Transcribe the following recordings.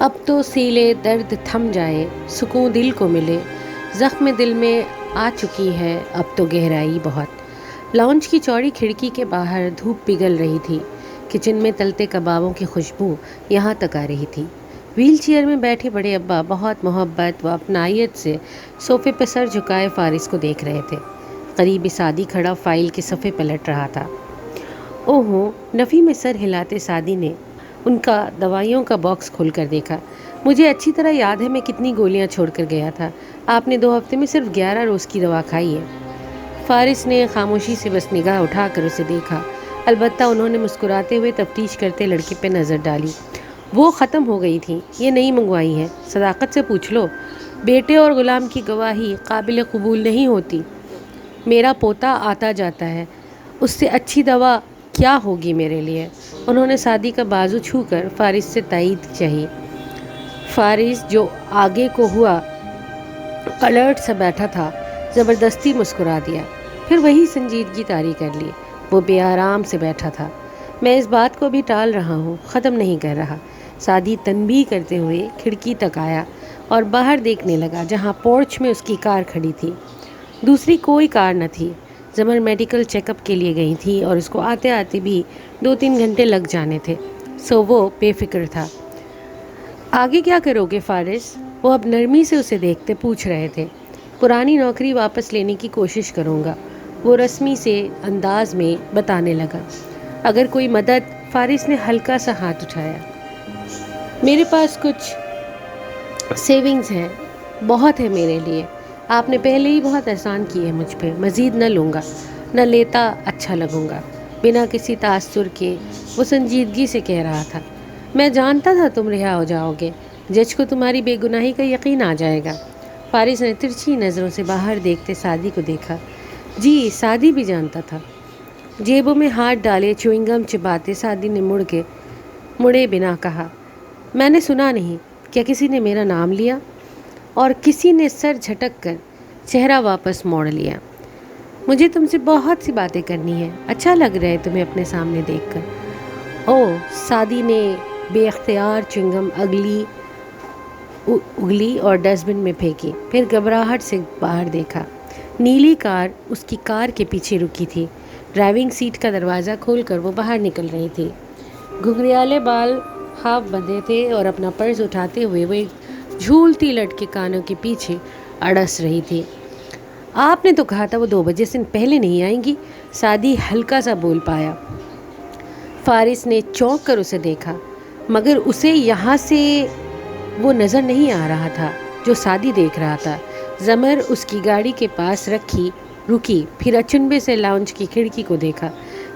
اب تو سیلے درد تھم جائے، سکون دل کو ملے، زخم دل میں آ چکی ہے اب تو گہرائی بہت۔ لاؤنج کی چوڑی کھڑکی کے باہر دھوپ پگھل رہی تھی، کچن میں تلتے کبابوں کی خوشبو یہاں تک آ رہی تھی۔ ویل چیئر میں بیٹھے بڑے ابا بہت محبت و اپنائیت سے صوفے پہ سر جھکائے فارس کو دیکھ رہے تھے۔ قریب سعدی کھڑا فائل کے صفحے پلٹ رہا تھا۔ اوہو، نفی میں سر ہلاتے سعدی نے ان کا دوائیوں کا باکس کھول کر دیکھا۔ مجھے اچھی طرح یاد ہے میں کتنی گولیاں چھوڑ کر گیا تھا۔ آپ نے 2 ہفتے میں صرف 11 روز کی دوا کھائی ہے۔ فارس نے خاموشی سے بس نگاہ اٹھا کر اسے دیکھا۔ البتہ انہوں نے مسکراتے ہوئے تفتیش کرتے لڑکے پہ نظر ڈالی۔ وہ ختم ہو گئی تھی، یہ نئی منگوائی ہے، صداقت سے پوچھ لو۔ بیٹے اور غلام کی گواہی قابل قبول نہیں ہوتی۔ میرا پوتا آتا جاتا ہے، اس سے اچھی دوا کیا ہوگی میرے لیے؟ انہوں نے سعدی کا بازو چھو کر فارس سے تائید چاہی۔ فارس جو آگے کو ہوا الرٹ سا بیٹھا تھا، زبردستی مسکرا دیا، پھر وہی سنجیدگی طاری کر لی۔ وہ بے آرام سے بیٹھا تھا۔ میں اس بات کو بھی ٹال رہا ہوں، ختم نہیں کر رہا۔ سعدی تنبیہ کرتے ہوئے کھڑکی تک آیا اور باہر دیکھنے لگا جہاں پورچ میں اس کی کار کھڑی تھی۔ دوسری کوئی کار نہ تھی۔ زمر میڈیکل چیک اپ کے لیے گئی تھی اور اس کو آتے آتے بھی 2-3 گھنٹے لگ جانے تھے، سو وہ بے فکر تھا۔ آگے کیا کرو گے فارس؟ وہ اب نرمی سے اسے دیکھتے پوچھ رہے تھے۔ پرانی نوکری واپس لینے کی کوشش کروں گا، وہ رسمی سے انداز میں بتانے لگا۔ اگر کوئی مدد؟ فارس نے ہلکا سا ہاتھ اٹھایا۔ میرے پاس کچھ سیونگز ہیں، بہت ہے میرے لیے۔ آپ نے پہلے ہی بہت احسان کی ہے مجھ پہ، مزید نہ لوں گا، نہ لیتا اچھا لگوں گا۔ بنا کسی تاثر کے وہ سنجیدگی سے کہہ رہا تھا۔ میں جانتا تھا تم رہا ہو جاؤ گے، جج کو تمہاری بے گناہی کا یقین آ جائے گا۔ فارس نے ترچھی نظروں سے باہر دیکھتے سعدی کو دیکھا۔ جی، سعدی بھی جانتا تھا۔ جیبوں میں ہاتھ ڈالے چوئنگم چباتے سعدی نے مڑے بنا کہا، میں نے سنا نہیں، کیا کسی نے میرا نام لیا؟ اور کسی نے سر جھٹک کر چہرہ واپس موڑ لیا۔ مجھے تم سے بہت سی باتیں کرنی ہیں، اچھا لگ رہا ہے تمہیں اپنے سامنے دیکھ کر۔ او، سعدی نے بے اختیار چوئنگم اگلی اور ڈسٹ بن میں پھینکی، پھر گھبراہٹ سے باہر دیکھا۔ نیلی کار اس کی کار کے پیچھے رکی تھی۔ ڈرائیونگ سیٹ کا دروازہ کھول کر وہ باہر نکل رہی تھی۔ گھگریالے بال ہاف بندھے تھے اور اپنا پرس اٹھاتے ہوئے وہ ایک جھولتی لٹکے کانوں کے پیچھے اڑس رہی تھی۔ آپ نے تو کہا تھا وہ 2 بجے سے پہلے نہیں آئیں گی، سعدی ہلکا سا بول پایا۔ فارس نے چونک کر اسے دیکھا، مگر اسے یہاں سے وہ نظر نہیں آ رہا تھا جو سعدی دیکھ رہا تھا۔ زمر اس کی گاڑی کے پاس رکی، پھر اچنبے سے لاؤنج کی کھڑکی کو دیکھا۔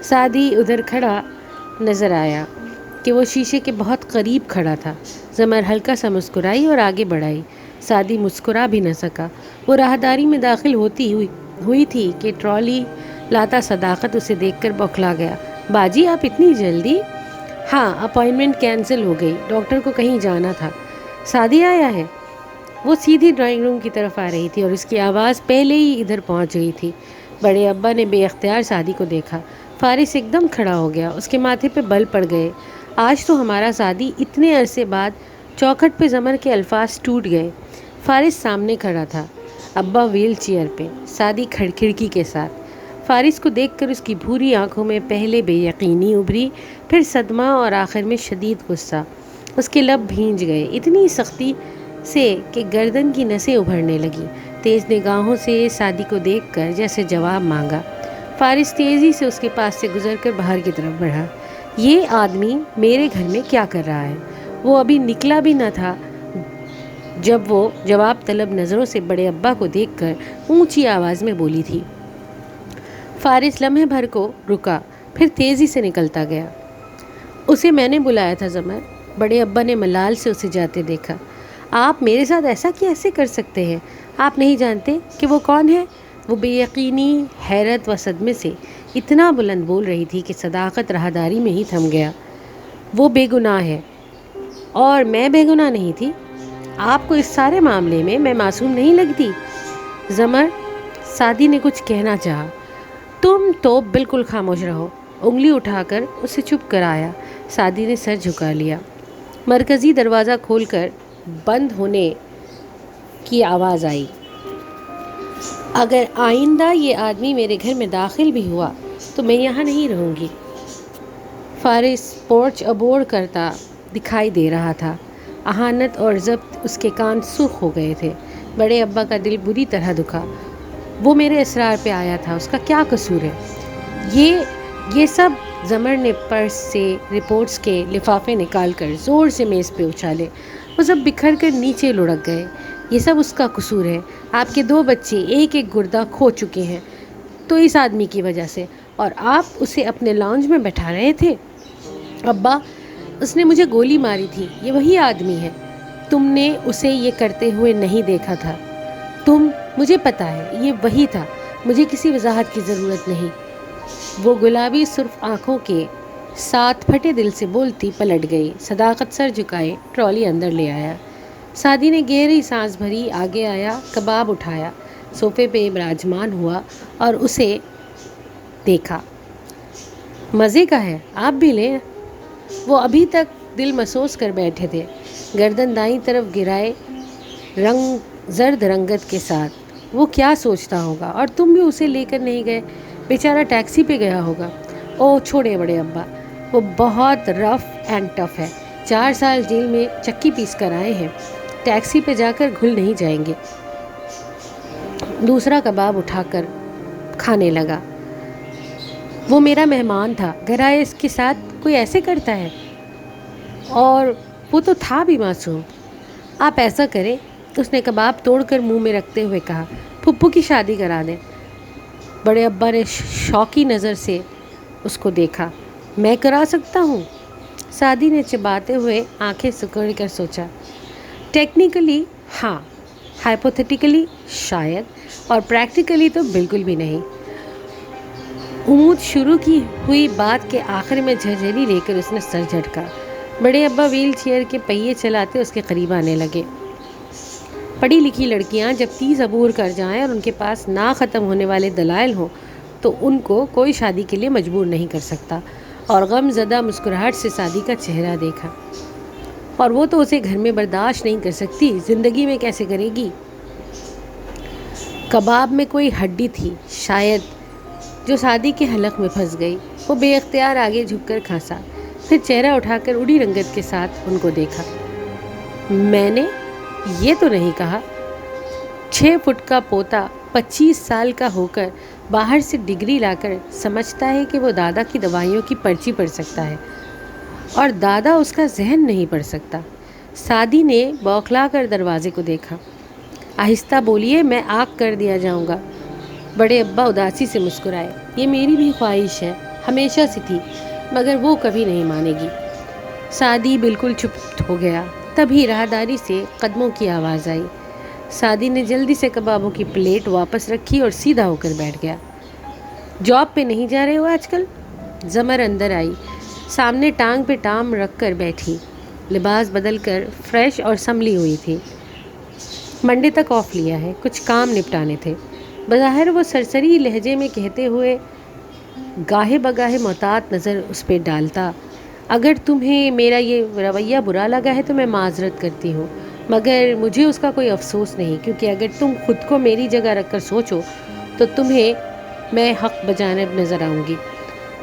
سعدی ادھر کھڑا نظر آیا کہ وہ شیشے کے بہت قریب کھڑا تھا۔ زمر ہلکا سا مسکرائی اور آگے بڑھائی۔ سعدی مسکرا بھی نہ سکا۔ وہ راہداری میں داخل ہوئی تھی کہ ٹرالی لاتا صداقت اسے دیکھ کر بوکھلا گیا۔ باجی، آپ اتنی جلدی؟ ہاں، اپائنٹمنٹ کینسل ہو گئی، ڈاکٹر کو کہیں جانا تھا۔ سعدی آیا ہے؟ وہ سیدھی ڈرائنگ روم کی طرف آ رہی تھی اور اس کی آواز پہلے ہی ادھر پہنچ گئی تھی۔ بڑے ابا نے بے اختیار سعدی کو دیکھا۔ فارس ایک دم کھڑا ہو گیا، اس کے ماتھے پہ بل پڑ گئے۔ آج تو ہمارا سعدی، اتنے عرصے بعد چوکھٹ پہ زمر کے الفاظ ٹوٹ گئے۔ فارس سامنے کھڑا تھا، ابا ویل چیئر پہ، سعدی کھڑکی کے ساتھ۔ فارس کو دیکھ کر اس کی بھوری آنکھوں میں پہلے بے یقینی ابھری، پھر صدمہ اور آخر میں شدید غصہ۔ اس کے لب بھیج گئے، اتنی سختی سے کہ گردن کی نسیں ابھرنے لگی۔ تیز نگاہوں سے سعدی کو دیکھ کر جیسے جواب مانگا۔ فارس تیزی سے اس کے پاس سے گزر کر باہر کی طرف بڑھا۔ یہ آدمی میرے گھر میں کیا کر رہا ہے؟ وہ ابھی نکلا بھی نہ تھا جب وہ جواب طلب نظروں سے بڑے ابا کو دیکھ کر اونچی آواز میں بولی تھی۔ فارس لمحے بھر کو رکا، پھر تیزی سے نکلتا گیا۔ اسے میں نے بلایا تھا زمر، بڑے ابا نے ملال سے اسے جاتے دیکھا۔ آپ میرے ساتھ ایسا کیسے کر سکتے ہیں؟ آپ نہیں جانتے کہ وہ کون ہے؟ وہ بے یقینی، حیرت و صدمے سے اتنا بلند بول رہی تھی کہ صداقت راہداری میں ہی تھم گیا۔ وہ بے گناہ ہے اور میں بے گناہ نہیں تھی۔ آپ کو اس سارے معاملے میں میں معصوم نہیں لگتی؟ زمر، سعدی نے کچھ کہنا چاہا۔ تم تو بالکل خاموش رہو، انگلی اٹھا کر اسے چپ کرایا۔ سعدی نے سر جھکا لیا۔ مرکزی دروازہ کھول کر بند ہونے کی آواز آئی۔ اگر آئندہ یہ آدمی میرے گھر میں داخل بھی ہوا تو میں یہاں نہیں رہوں گی۔ فارس پورچ عبور کرتا دکھائی دے رہا تھا۔ اہانت اور ضبط اس کے کان سرخ ہو گئے تھے۔ بڑے ابا کا دل بری طرح دکھا۔ وہ میرے اسرار پہ آیا تھا، اس کا کیا قصور ہے؟ یہ سب زمر نے پرس سے رپورٹس کے لفافے نکال کر زور سے میز پہ اچھالے۔ وہ سب بکھر کر نیچے لڑک گئے۔ یہ سب اس کا قصور ہے۔ آپ کے 2 بچے ایک ایک گردہ کھو چکے ہیں تو اس آدمی کی وجہ سے، اور آپ اسے اپنے لاؤنج میں بٹھا رہے تھے۔ ابا، اس نے مجھے گولی ماری تھی، یہ وہی آدمی ہے۔ تم نے اسے یہ کرتے ہوئے نہیں دیکھا تھا۔ مجھے پتا ہے یہ وہی تھا، مجھے کسی وضاحت کی ضرورت نہیں۔ وہ گلابی سرخ آنکھوں کے ساتھ پھٹے دل سے بولتی پلٹ گئی۔ صداقت سر جھکائے ٹرالی اندر لے آیا۔ سعدی نے گہری سانس بھری، آگے آیا، کباب اٹھایا، صوفے پہ براجمان ہوا اور اسے دیکھا۔ مزے کا ہے، آپ بھی لیں۔ وہ ابھی تک دل مسوس کر بیٹھے تھے، گردن دائیں طرف گرائے، زرد رنگت کے ساتھ۔ وہ کیا سوچتا ہوگا؟ اور تم بھی اسے لے کر نہیں گئے؟ بیچارہ ٹیکسی پہ گیا ہوگا۔ اوہ چھوڑے بڑے ابا، وہ بہت رف اینڈ ٹف ہے۔ 4 سال جیل میں چکی پیس کر آئے ہیں، ٹیکسی پہ جا کر گھل نہیں جائیں گے۔ دوسرا کباب اٹھا کر کھانے لگا۔ وہ میرا مہمان تھا، گھر آئے اس کے ساتھ کوئی ایسے کرتا ہے؟ اور وہ تو تھا بھی معصوم۔ آپ ایسا کریں، اس نے کباب توڑ کر منہ میں رکھتے ہوئے کہا، پھپھو کی شادی کرا دیں۔ بڑے ابا نے شوقی نظر سے اس کو دیکھا۔ میں کرا سکتا ہوں؟ سعدی نے چباتے ہوئے آنکھیں سکڑ کر سوچا۔ ٹیکنیکلی ہاں، ہائپوتھیٹیکلی شاید، اور پریکٹیکلی تو بالکل بھی نہیں۔ امود شروع کی ہوئی بات کے آخر میں جھرجھری لے کر اس نے سر جھٹکا۔ بڑے ابا ویل چیئر کے پہیے چلاتے اس کے قریب آنے لگے۔ پڑھی لکھی لڑکیاں جب 30 عبور کر جائیں اور ان کے پاس نہ ختم ہونے والے دلائل ہوں تو ان کو کوئی شادی کے لیے مجبور نہیں کر سکتا۔ اور غم زدہ مسکراہٹ سے سعدی کا چہرہ دیکھا۔ اور وہ تو اسے گھر میں برداشت نہیں کر سکتی، زندگی میں کیسے کرے گی؟ کباب میں کوئی ہڈی تھی شاید جو سعدی کے حلق میں پھنس گئی۔ وہ بے اختیار آگے جھک کر کھانسا، پھر چہرہ اٹھا کر اڑی رنگت کے ساتھ ان کو دیکھا۔ میں نے یہ تو نہیں کہا۔ 6 فٹ کا پوتا 25 سال کا ہو کر باہر سے ڈگری لا کر سمجھتا ہے کہ وہ دادا کی دوائیوں کی پرچی پڑھ سکتا ہے، اور دادا اس کا ذہن نہیں پڑھ سکتا۔ سعدی نے بوکھلا کر دروازے کو دیکھا۔ آہستہ بولیے، میں آگ کر دیا جاؤں گا۔ بڑے ابا اداسی سے مسکرائے۔ یہ میری بھی خواہش ہے، ہمیشہ سے تھی، مگر وہ کبھی نہیں مانے گی۔ سعدی بالکل چپ ہو گیا۔ تبھی راہداری سے قدموں کی آواز آئی۔ سعدی نے جلدی سے کبابوں کی پلیٹ واپس رکھی اور سیدھا ہو کر بیٹھ گیا۔ جاب پہ نہیں جا رہے ہو آج کل؟ زمر اندر آئی، سامنے ٹانگ پہ ٹام رکھ کر بیٹھی، لباس بدل کر فریش اور سنبھلی ہوئی تھی۔ منڈے تک آف لیا ہے، کچھ کام نپٹانے تھے۔ بظاہر وہ سرسری لہجے میں کہتے ہوئے گاہے بگاہے محتاط نظر اس پہ ڈالتا۔ اگر تمہیں میرا یہ رویہ برا لگا ہے تو میں معذرت کرتی ہوں، مگر مجھے اس کا کوئی افسوس نہیں، کیونکہ اگر تم خود کو میری جگہ رکھ کر سوچو تو تمہیں میں حق بجانب نظر آؤں گی۔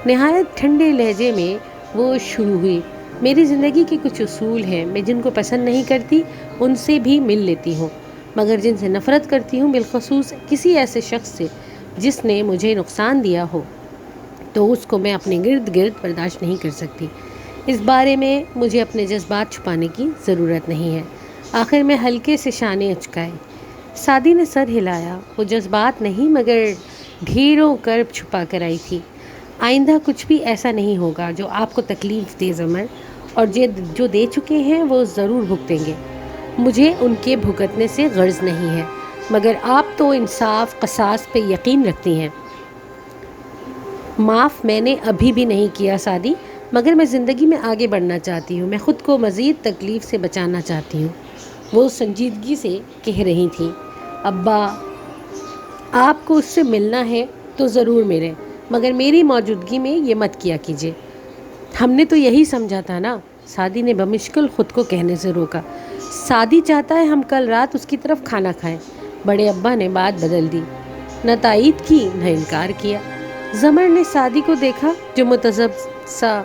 نہایت ٹھنڈے لہجے میں وہ شروع ہوئی۔ میری زندگی کے کچھ اصول ہیں، میں جن کو پسند نہیں کرتی ان سے بھی مل لیتی ہوں، مگر جن سے نفرت کرتی ہوں، بالخصوص کسی ایسے شخص سے جس نے مجھے نقصان دیا ہو، تو اس کو میں اپنے گرد گرد برداشت نہیں کر سکتی۔ اس بارے میں مجھے اپنے جذبات چھپانے کی ضرورت نہیں ہے۔ آخر میں ہلکے سے شانے اچکائے۔ سعدی نے سر ہلایا۔ وہ جذبات نہیں مگر ڈھیروں کرب چھپا کر آئی تھی۔ آئندہ کچھ بھی ایسا نہیں ہوگا جو آپ کو تکلیف دے زمر، اور جو دے چکے ہیں وہ ضرور بھگتیں گے۔ مجھے ان کے بھگتنے سے غرض نہیں ہے، مگر آپ تو انصاف قصاص پہ یقین رکھتی ہیں۔ معاف میں نے ابھی بھی نہیں کیا سعدی، مگر میں زندگی میں آگے بڑھنا چاہتی ہوں، میں خود کو مزید تکلیف سے بچانا چاہتی ہوں۔ وہ سنجیدگی سے کہہ رہی تھیں۔ ابا، آپ کو اس سے ملنا ہے تو ضرور ملیں، مگر میری موجودگی میں یہ مت کیا کیجیے۔ ہم نے تو یہی سمجھا تھا نا، سعدی نے بمشکل خود کو کہنے سے روکا۔ سعدی چاہتا ہے ہم کل رات اس کی طرف کھانا کھائیں۔ بڑے ابا نے بات بدل دی، نہ تائید کی نہ انکار کیا۔ زمر نے سعدی کو دیکھا جو متذب سا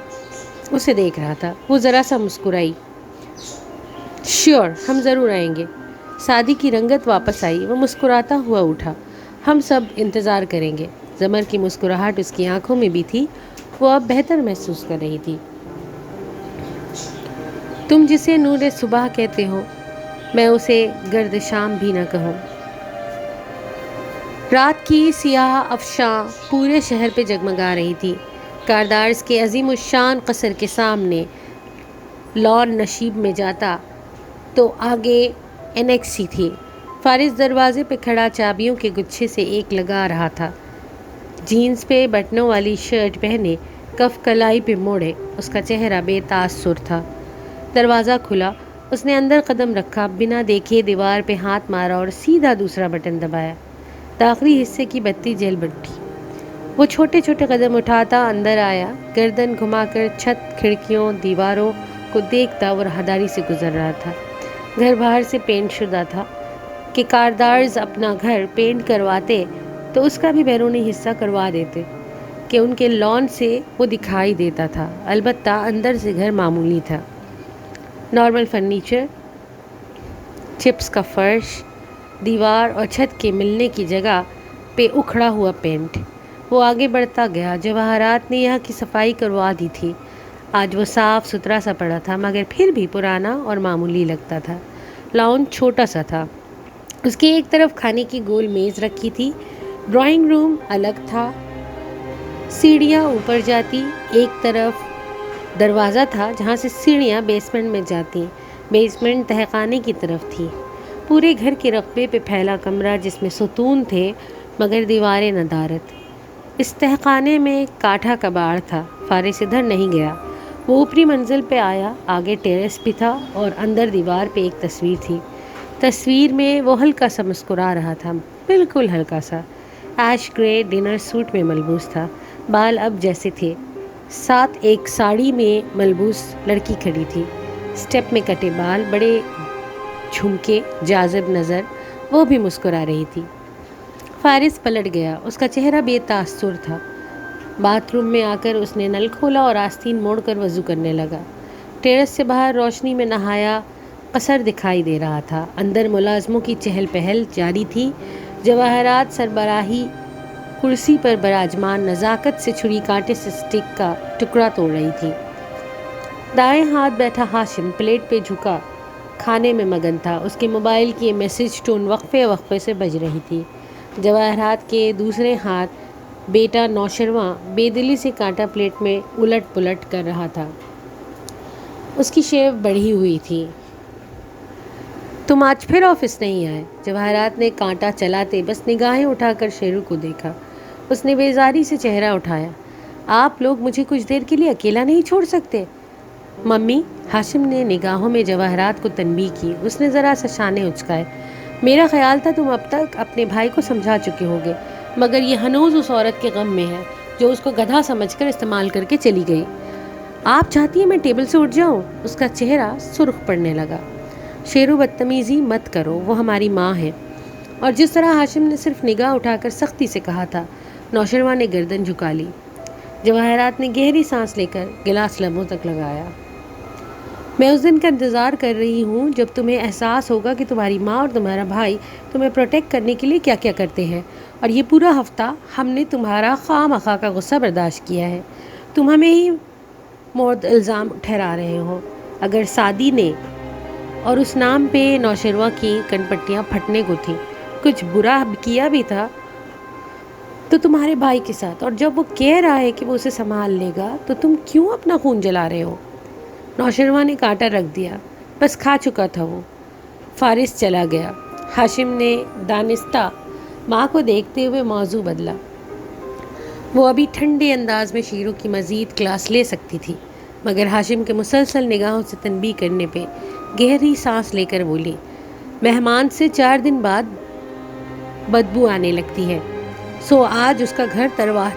اسے دیکھ رہا تھا۔ وہ ذرا سا مسکرائی۔ شیور، ہم ضرور آئیں گے۔ سعدی کی رنگت واپس آئی، وہ مسکراتا ہوا اٹھا۔ ہم سب انتظار کریں گے۔ زمر کی مسکراہٹ اس کی آنکھوں میں بھی تھی، وہ اب بہتر محسوس کر رہی تھی۔ تم جسے نور صبح کہتے ہو، میں اسے گرد شام بھی نہ کہوں۔ رات کی سیاہ افشاں پورے شہر پہ جگمگا رہی تھی۔ کاردارز کے عظیم الشان قصر کے سامنے لان نشیب میں جاتا تو آگے انیکسی تھی۔ فارس دروازے پہ کھڑا چابیوں کے گچھے سے ایک لگا رہا تھا۔ جینز پہ بٹنوں والی شرٹ پہنے، کف کلائی پہ موڑے، اس کا چہرہ بے تاثر تھا۔ دروازہ کھلا، اس نے اندر قدم رکھا، بنا دیکھے دیوار پہ ہاتھ مارا اور سیدھا دوسرا بٹن دبایا۔ داخلی حصے کی بتی جل اٹھی۔ وہ چھوٹے چھوٹے قدم اٹھاتا اندر آیا، گردن گھما کر چھت، کھڑکیوں، دیواروں کو دیکھتا اور راہداری سے گزر رہا تھا۔ گھر باہر سے پینٹ شدہ تھا کہ کاردارز اپنا گھر پینٹ کرواتے تو اس کا بھی بیرونی حصہ کروا دیتے کہ ان کے لان سے وہ دکھائی دیتا تھا۔ البتہ اندر سے گھر معمولی تھا۔ نارمل فرنیچر، چپس کا فرش، دیوار اور چھت کے ملنے کی جگہ پہ اکھڑا ہوا پینٹ۔ وہ آگے بڑھتا گیا۔ جواہرات نے یہاں کی صفائی کروا دی تھی۔ آج وہ صاف ستھرا سا پڑا تھا مگر پھر بھی پرانا اور معمولی لگتا تھا۔ لاؤن چھوٹا سا تھا، اس کی ایک طرف کھانے کی گول میز رکھی تھی۔ ڈرائنگ روم الگ تھا، سیڑھیاں اوپر جاتی، ایک طرف دروازہ تھا جہاں سے سیڑھیاں بیسمنٹ میں جاتی۔ بیسمنٹ تہخانے کی طرف تھی۔ پورے گھر کے رقبے پہ پھیلا کمرہ جس میں ستون تھے مگر دیواریں ندارت۔ اس تہخانے میں کاٹھا کباڑ تھا۔ فارس ادھر نہیں گیا۔ وہ اوپری منزل پہ آیا، آگے ٹیرس بھی تھا اور اندر دیوار پہ ایک تصویر تھی۔ تصویر میں وہ ہلکا سا مسکرا رہا تھا، بالکل ہلکا سا۔ ایش گرے ڈنر سوٹ میں ملبوس تھا، بال اب جیسے تھے۔ ساتھ ایک ساڑی میں ملبوس لڑکی کھڑی تھی، سٹیپ میں کٹے بال، بڑے جھمکے، جاذب نظر، وہ بھی مسکرا رہی تھی۔ فارس پلٹ گیا، اس کا چہرہ بے تاثر تھا۔ باتھ روم میں آ کر اس نے نل کھولا اور آستین موڑ کر وضو کرنے لگا۔ ٹیرس سے باہر روشنی میں نہایا قصر دکھائی دے رہا تھا۔ اندر ملازموں کی چہل پہل جاری تھی۔ جواہرات سربراہی کرسی پر براجمان نزاکت سے چھری کانٹے سے سٹیک کا ٹکڑا توڑ رہی تھی۔ دائیں ہاتھ بیٹھا ہاشم پلیٹ پہ جھکا کھانے میں مگن تھا۔ اس کے موبائل کی میسج ٹون وقفے وقفے سے بج رہی تھی۔ جواہرات کے دوسرے ہاتھ بیٹا نوشرواں بے دلی سے کانٹا پلیٹ میں الٹ پلٹ کر رہا تھا۔ اس کی شیو بڑھی ہوئی تھی۔ تم آج پھر آفس نہیں آئے؟ جواہرات نے کانٹا چلاتے بس نگاہیں اٹھا کر شیرو کو دیکھا۔ اس نے بیزاری سے چہرہ اٹھایا۔ آپ لوگ مجھے کچھ دیر کے لیے اکیلا نہیں چھوڑ سکتے؟ ممی، ہاشم نے نگاہوں میں جواہرات کو تنبیہ کی۔ اس نے ذرا سا شانے اچکائے۔ میرا خیال تھا تم اب تک اپنے بھائی کو سمجھا چکے ہوگے، مگر یہ ہنوز اس عورت کے غم میں ہے جو اس کو گدھا سمجھ کر استعمال کر کے چلی گئی۔ آپ چاہتی ہیں میں ٹیبل سے اٹھ جاؤں؟ اس کا چہرہ سرخ پڑنے لگا۔ شیرو، بدتمیزی مت کرو، وہ ہماری ماں ہے۔ اور جس طرح ہاشم نے صرف نگاہ اٹھا کر سختی سے کہا تھا، نوشرواں نے گردن جھکا لی۔ جواہرات نے گہری سانس لے کر گلاس لبوں تک لگایا۔ میں اس دن کا انتظار کر رہی ہوں جب تمہیں احساس ہوگا کہ تمہاری ماں اور تمہارا بھائی تمہیں پروٹیکٹ کرنے کے لیے کیا کیا کرتے ہیں، اور یہ پورا ہفتہ ہم نے تمہارا خواہ مخواہ کا غصہ برداشت کیا ہے۔ تم ہمیں ہی مرد الزام ٹھہرا رہے ہو۔ اگر سعدی نے، اور اس نام پہ نوشرواں کی کنپٹیاں پھٹنے کو تھیں، کچھ برا کیا بھی تھا تو تمہارے بھائی کے ساتھ، اور جب وہ کہہ رہا ہے کہ وہ اسے سنبھال لے گا تو تم کیوں اپنا خون جلا رہے ہو؟ نوشرواں نے کانٹا رکھ دیا، بس کھا چکا تھا وہ۔ فارس چلا گیا۔ ہاشم نے دانستہ ماں کو دیکھتے ہوئے موضوع بدلا۔ وہ ابھی ٹھنڈے انداز میں شیرو کی مزید کلاس لے سکتی تھی، مگر ہاشم کے مسلسل نگاہوں سے تنبیہ کرنے پہ گہری سانس لے کر بولی، مہمان سے 4 دن بعد بدبو آنے لگتی ہے، سو آج اس کا گھر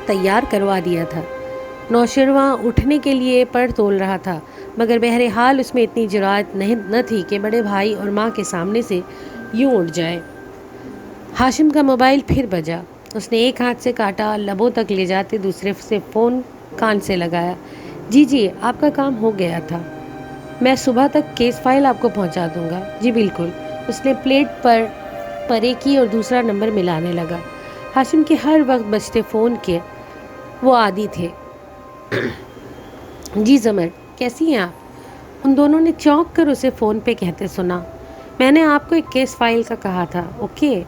تیار کروا دیا تھا۔ نوشرواں اٹھنے کے لیے پر تول رہا تھا، مگر بہرحال اس میں اتنی جرأت نہ تھی کہ بڑے بھائی اور ماں کے سامنے سے یوں اٹھ جائے۔ ہاشم کا موبائل پھر بجا۔ اس نے ایک ہاتھ سے کاٹا، لبوں تک لے جاتے دوسرے سے فون کان سے لگایا۔ جی آپ کا کام ہو گیا تھا، میں صبح تک کیس فائل آپ کو پہنچا دوں گا۔ جی بالکل۔ اس نے پلیٹ پر پرے کی اور دوسرا نمبر ملانے لگا۔ ہاشم کے ہر وقت بجتے فون کے وہ عادی تھے۔ جی زمر، کیسی ہیں آپ؟ ان دونوں نے چونک کر اسے فون پہ کہتے سنا۔ میں نے آپ کو ایک کیس فائل کا کہا تھا۔ اوکے،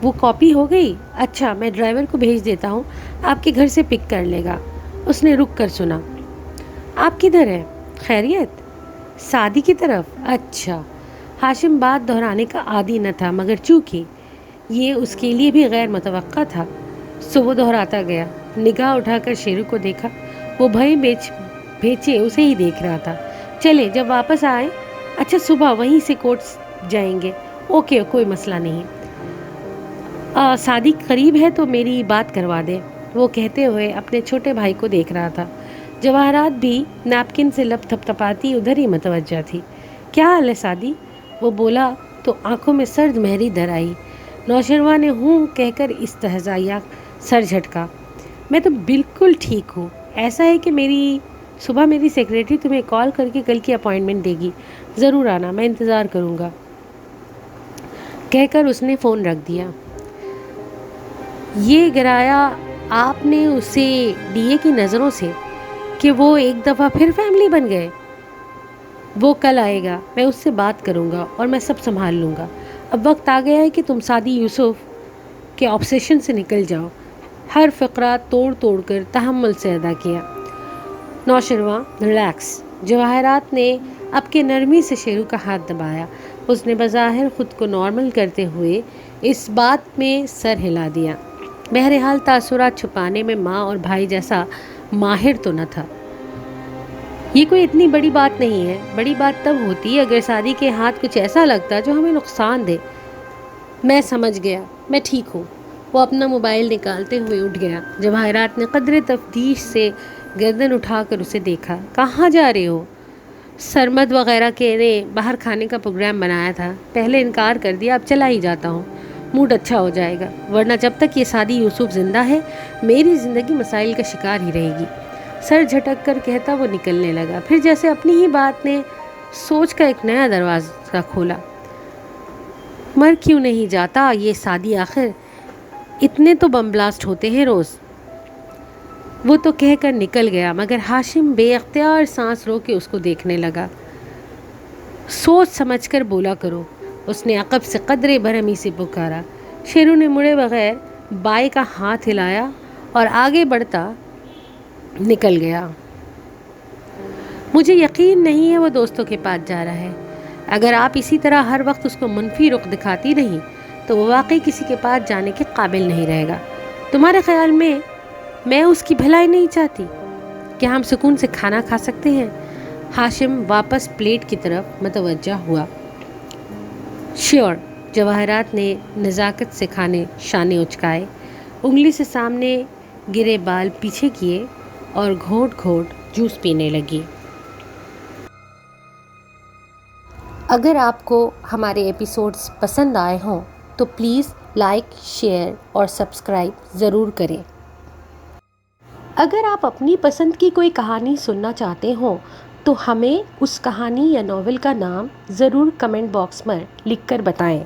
وہ کاپی ہو گئی؟ اچھا، میں ڈرائیور کو بھیج دیتا ہوں، آپ کے گھر سے پک کر لے گا۔ اس نے رک کر سنا۔ آپ کدھر ہیں؟ خیریت؟ سعدی کی طرف؟ اچھا۔ ہاشم بات دہرانے کا عادی نہ تھا، مگر چونکہ یہ اس کے لیے بھی غیر متوقع تھا سو وہ دہراتا گیا۔ نگاہ اٹھا کر شیرو کو دیکھا۔ وہ بھائی بھیچے اسے ہی دیکھ رہا تھا۔ چلے جب واپس آئے؟ اچھا، صبح وہیں سے کوٹس جائیں گے۔ اوکے، کوئی مسئلہ نہیں۔ سعدی قریب ہے تو میری بات کروا دے، وہ کہتے ہوئے اپنے چھوٹے بھائی کو دیکھ رہا تھا۔ جواہرات بھی نیپکن سے لب تھپتھپاتی ادھر ہی متوجہ تھی۔ کیا حال ہے سعدی؟ وہ بولا تو آنکھوں میں سرد مہری در آئی۔ نوشروان نے ہوں کہہ کر استہزائیہ سر جھٹکا۔ میں تو بالکل ٹھیک ہوں۔ ایسا ہے کہ صبح میری سیکریٹری تمہیں کال کر کے کل کی اپائنٹمنٹ دے گی، ضرور آنا، میں انتظار کروں گا، کہہ کر اس نے فون رکھ دیا۔ یہ گرایا آپ نے اسے ڈی اے کی نظروں سے کہ وہ ایک دفعہ پھر فیملی بن گئے؟ وہ کل آئے گا، میں اس سے بات کروں گا اور میں سب سنبھال لوں گا۔ اب وقت آ گیا ہے کہ تم سعدی یوسف کے آبسیشن سے نکل جاؤ۔ ہر فقرہ توڑ توڑ کر تحمل سے ادا کیا۔ نوشرواں ریلیکس۔ جواہرات نے اب کے نرمی سے شیرو کا ہاتھ دبایا۔ اس نے بظاہر خود کو نارمل کرتے ہوئے اس بات میں سر ہلا دیا۔ بہرحال تاثرات چھپانے میں ماں اور بھائی جیسا ماہر تو نہ تھا۔ یہ کوئی اتنی بڑی بات نہیں ہے۔ بڑی بات تب ہوتی اگر سعدی کے ہاتھ کچھ ایسا لگتا جو ہمیں نقصان دے۔ میں سمجھ گیا، میں ٹھیک ہوں۔ وہ اپنا موبائل نکالتے ہوئے اٹھ گیا۔ جواہرات نے قدرے تفتیش سے گردن اٹھا کر اسے دیکھا۔ کہاں جا رہے ہو؟ سرمد وغیرہ کے نے باہر کھانے کا پروگرام بنایا تھا، پہلے انکار کر دیا، اب چلا ہی جاتا ہوں، موڈ اچھا ہو جائے گا، ورنہ جب تک یہ سعدی یوسف زندہ ہے میری زندگی مسائل کا شکار ہی رہے گی۔ سر جھٹک کر کہتا وہ نکلنے لگا۔ پھر جیسے اپنی ہی بات نے سوچ کا ایک نیا دروازہ کھولا۔ مر کیوں نہیں جاتا یہ سعدی آخر؟ اتنے تو بم بلاسٹ ہوتے ہیں روز۔ وہ تو کہہ کر نکل گیا، مگر ہاشم بے اختیار سانس رو کے اس کو دیکھنے لگا۔ سوچ سمجھ کر بولا کرو، اس نے عقب سے قدرے برہمی سے پکارا۔ شیرو نے مڑے بغیر بائیں کا ہاتھ ہلایا اور آگے بڑھتا نکل گیا۔ مجھے یقین نہیں ہے وہ دوستوں کے پاس جا رہا ہے۔ اگر آپ اسی طرح ہر وقت اس کو منفی رخ دکھاتی رہیں تو وہ واقعی کسی کے پاس جانے کے قابل نہیں رہے گا۔ تمہارے خیال میں اس کی بھلائی نہیں چاہتی؟ کیا ہم سکون سے کھانا کھا سکتے ہیں؟ ہاشم واپس پلیٹ کی طرف متوجہ ہوا۔ شیور۔ جواہرات نے نزاکت سے کھانے شانے اچکائے، انگلی سے سامنے گرے بال پیچھے کیے اور گھونٹ گھونٹ جوس پینے لگی۔ اگر آپ کو ہمارے ایپیسوڈز پسند آئے ہوں تو پلیز لائک، شیئر اور سبسکرائب ضرور کریں۔ اگر آپ اپنی پسند کی کوئی کہانی سننا چاہتے ہوں تو ہمیں اس کہانی یا ناول کا نام ضرور کمنٹ باکس میں لکھ کر بتائیں۔